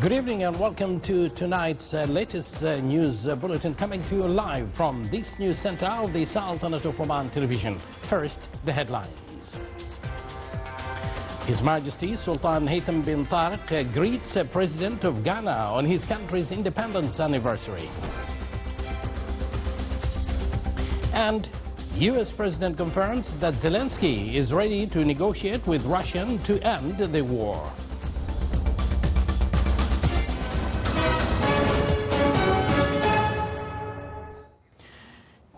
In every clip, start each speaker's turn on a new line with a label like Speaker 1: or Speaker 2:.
Speaker 1: Good evening and welcome to tonight's latest news bulletin, coming to you live from this news center of the Sultanate of Oman television. First, the headlines. His Majesty Sultan Haytham bin Tariq greets President of Ghana on his country's independence anniversary. And U.S. President confirms that Zelensky is ready to negotiate with Russia to end the war.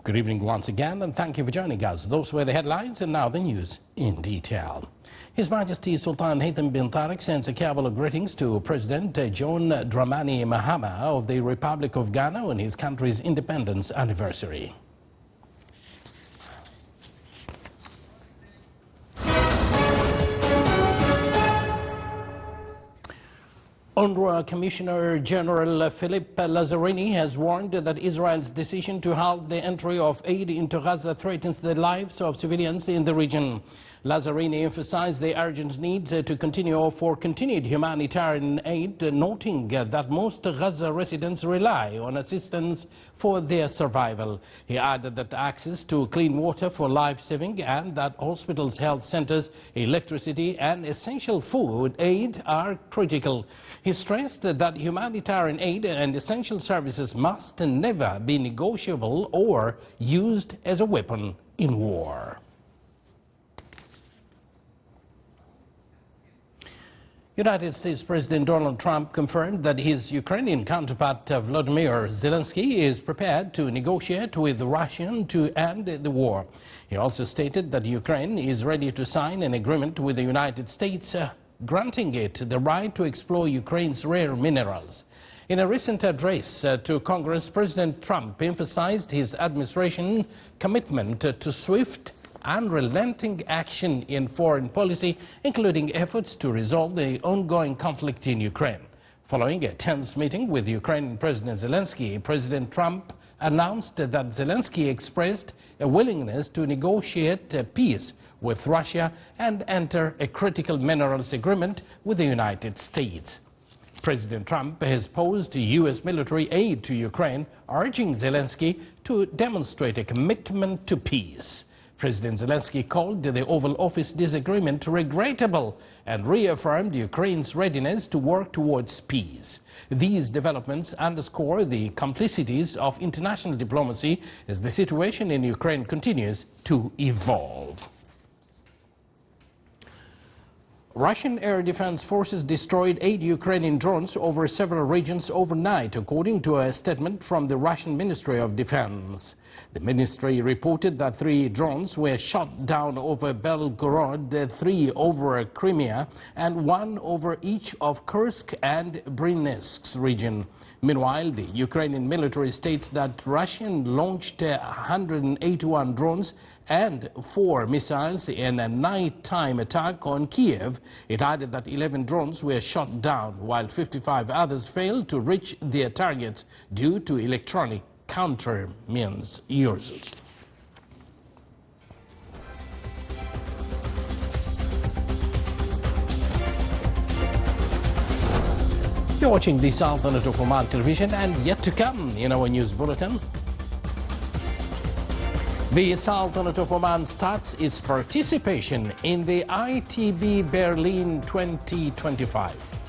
Speaker 1: Good evening once again, and thank you for joining us. Those were the headlines, and now the news in detail. His Majesty Sultan Haytham bin Tariq sends a cabal of greetings to President John Dramani Mahama of the Republic of Ghana on his country's independence anniversary. UNRWA Commissioner General Philippe Lazzarini has warned that Israel's decision to halt the entry of aid into Gaza threatens the lives of civilians in the region. Lazzarini emphasized the urgent need to continue for continued humanitarian aid, noting that most Gaza residents rely on assistance for their survival. He added that access to clean water for life-saving and that hospitals, health centers, electricity and essential food aid are critical. He stressed that humanitarian aid and essential services must never be negotiable or used as a weapon in war. United States President Donald Trump confirmed that his Ukrainian counterpart Volodymyr Zelensky is prepared to negotiate with Russia to end the war. He also stated that Ukraine is ready to sign an agreement with the United States granting it the right to explore Ukraine's rare minerals. In a recent address to Congress, President Trump emphasized his administration's commitment to swift, unrelenting action in foreign policy, including efforts to resolve the ongoing conflict in Ukraine. Following a tense meeting with Ukrainian President Zelensky, President Trump announced that Zelensky expressed a willingness to negotiate peace with Russia and enter a critical minerals agreement with the United States. President Trump has opposed U.S. military aid to Ukraine, urging Zelensky to demonstrate a commitment to peace. President Zelensky called the Oval Office disagreement regrettable and reaffirmed Ukraine's readiness to work towards peace. These developments underscore the complicities of international diplomacy as the situation in Ukraine continues to evolve. Russian air defense forces destroyed 8 Ukrainian drones over several regions overnight, according to a statement from the Russian Ministry of Defense. The ministry reported that 3 drones were shot down over Belgorod, 3 over Crimea, and 1 over each of Kursk and Bryansk's region. Meanwhile, the Ukrainian military states that Russia launched 181 drones and 4 missiles in a nighttime attack on Kiev. It added that 11 drones were shot down, while 55 others failed to reach their targets due to electronic counter-means used. You're watching the Sultanate of Oman television, and yet to come in our news bulletin. The Sultanate of Oman starts its participation in the ITB Berlin 2025.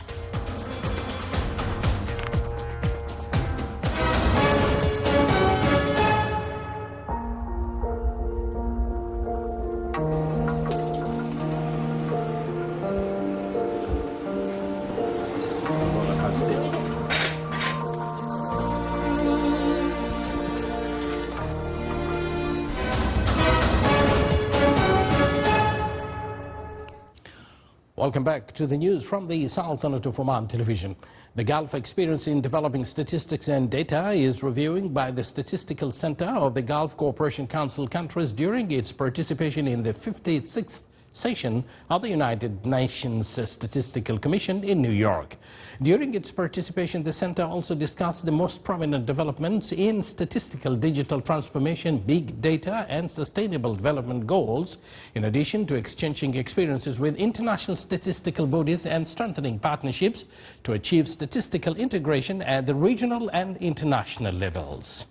Speaker 1: Welcome back to the news from the Sultanate of Oman television. The Gulf Experience in Developing Statistics and Data is reviewing by the Statistical Center of the Gulf Cooperation Council countries during its participation in the 56th session of the United Nations Statistical Commission in New York. During its participation, the center also discussed the most prominent developments in statistical digital transformation, big data, and sustainable development goals, in addition to exchanging experiences with international statistical bodies and strengthening partnerships to achieve statistical integration at the regional and international levels.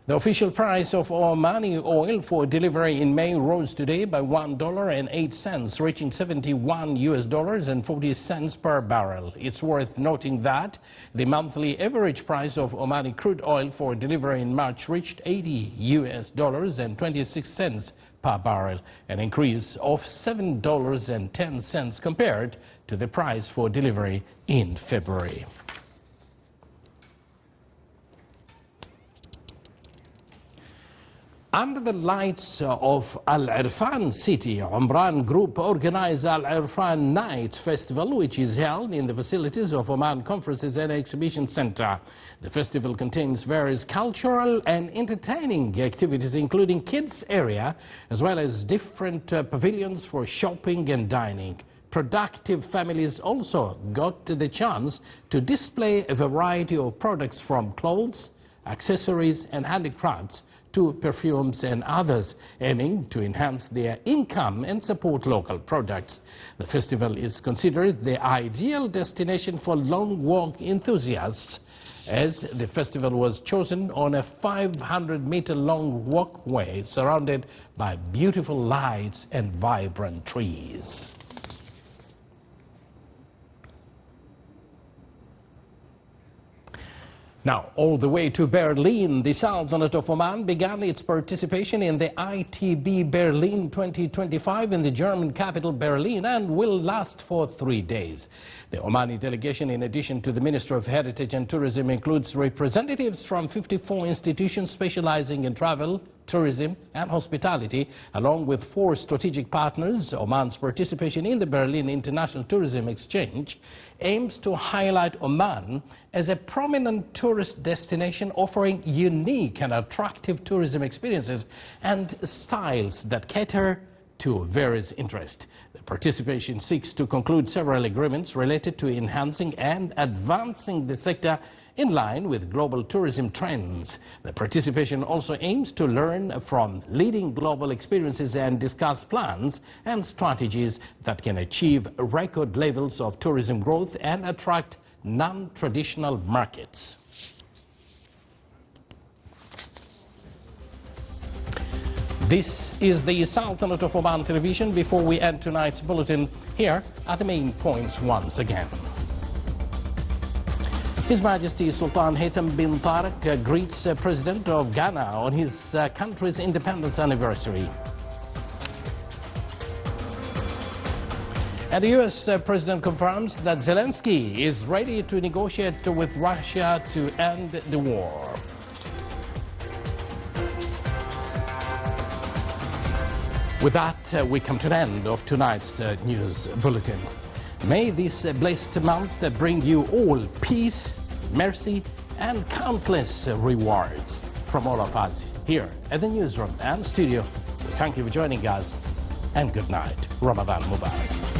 Speaker 1: The official price of Omani oil for delivery in May rose today by $1.08, reaching $71.40 per barrel. It's worth noting that the monthly average price of Omani crude oil for delivery in March reached $80.26 per barrel, an increase of $7.10 compared to the price for delivery in February. Under the lights of Al Irfan City, Umran Group organized Al Irfan Night Festival, which is held in the facilities of Oman Conferences and Exhibition Center. The festival contains various cultural and entertaining activities, including kids' area, as well as different pavilions for shopping and dining. Productive families also got the chance to display a variety of products from clothes, accessories, and handicrafts to perfumes and others, aiming to enhance their income and support local products. The festival is considered the ideal destination for long walk enthusiasts, as the festival was chosen on a 500-meter-long walkway surrounded by beautiful lights and vibrant trees. Now, all the way to Berlin, the Sultanate of Oman began its participation in the ITB Berlin 2025 in the German capital Berlin and will last for 3 days. The Omani delegation, in addition to the Minister of Heritage and Tourism, includes representatives from 54 institutions specializing in travel, tourism and hospitality, along with 4 strategic partners. Oman's participation in the Berlin International Tourism Exchange aims to highlight Oman as a prominent tourist destination offering unique and attractive tourism experiences and styles that cater to various interests. The participation seeks to conclude several agreements related to enhancing and advancing the sector in line with global tourism trends. The participation also aims to learn from leading global experiences and discuss plans and strategies that can achieve record levels of tourism growth and attract non-traditional markets. This is the Sultanate of Oman television. Before we end tonight's bulletin, here are the main points once again. His Majesty Sultan Haytham bin Tariq greets President of Ghana on his country's independence anniversary. And the U.S. President confirms that Zelensky is ready to negotiate with Russia to end the war. With that, we come to the end of tonight's news bulletin. May this blessed month bring you all peace, mercy, and countless rewards. From all of us here at the newsroom and studio, we thank you for joining us, and good night. Ramadan Mubarak.